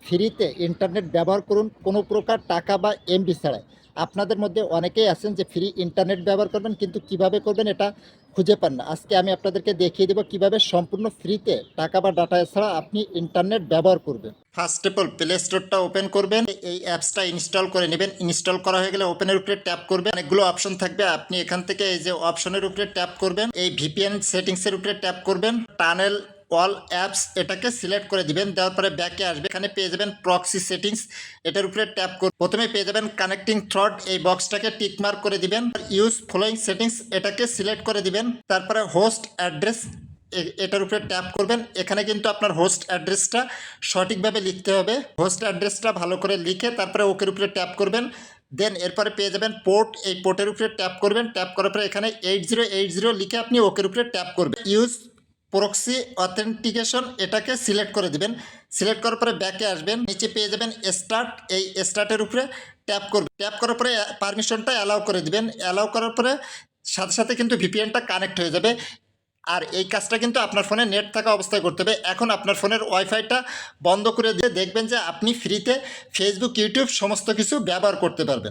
ফ্রিতে ইন্টারনেট ব্যবহার করুন কোনো প্রকার টাকা বা এমবি ছাড়াই। আপনাদের মধ্যে অনেকেই আছেন যে ফ্রি ইন্টারনেট ব্যবহার করবেন কিন্তু কিভাবে করবেন এটা খুঁজে পান না। আজকে আমি আপনাদেরকে দেখিয়ে দেবো কিভাবে সম্পূর্ণ ফ্রিতে টাকা বা ডাটা ছাড়া আপনি ইন্টারনেট ব্যবহার করবেন। ফার্স্ট অফ অল প্লে স্টোরটা ওপেন করবেন, এই অ্যাপসটা ইনস্টল করে নেবেন। ইনস্টল করা হয়ে গেলে ওপেনের উপরে ট্যাপ করবেন, অনেকগুলো অপশন থাকবে। আপনি এখান থেকে এই যে অপশনের উপরে ট্যাপ করবেন, এই ভিপিএন সেটিংসের উপরে ট্যাপ করবেন, টানেল অল অ্যাপস এটাকে সিলেক্ট করে দিবেন। দেওয়ার পরে ব্যাকে আসবে, এখানে পেয়ে যাবেন প্রক্সি সেটিংস, এটার উপরে ট্যাপ করে প্রথমে পেয়ে যাবেন কানেক্টিং থ্রড, এই বক্সটাকে টিক মার্ক করে দিবেন। ইউজ ফলোয়িং সেটিংস এটাকে সিলেক্ট করে দিবেন। তারপরে হোস্ট অ্যাড্রেস এটার উপরে ট্যাপ করবেন। এখানে কিন্তু আপনার হোস্ট অ্যাড্রেসটা সঠিকভাবে লিখতে হবে। হোস্ট অ্যাড্রেসটা ভালো করে লিখে তারপরে ওকের উপরে ট্যাপ করবেন। দেন এরপরে পেয়ে যাবেন পোর্ট, এই পোর্টের উপরে ট্যাপ করবেন। ট্যাপ করার পরে এখানে 8080 লিখে আপনি ওকের উপরে ট্যাপ করবেন। ইউজ প্রক্সি অথেন্টিকেশন এটাকে সিলেক্ট করে দিবেন। সিলেক্ট করার পরে ব্যাকে আসবেন, নিচে পেয়ে যাবেন স্টার্ট, এই স্টার্টের উপরে ট্যাপ করবেন। ট্যাপ করার পরে পারমিশনটা অ্যালাউ করে দিবেন। অ্যালাউ করার পরে সাথে সাথে কিন্তু ভিপিএনটা কানেক্ট হয়ে যাবে। আর এই কাজটা কিন্তু আপনার ফোনে নেট থাকা অবস্থায় করতে হবে। এখন আপনার ফোনের ওয়াইফাইটা বন্ধ করে দিয়ে দেখবেন যে আপনি ফ্রিতে ফেসবুক, ইউটিউব সমস্ত কিছু ব্যবহার করতে পারবেন।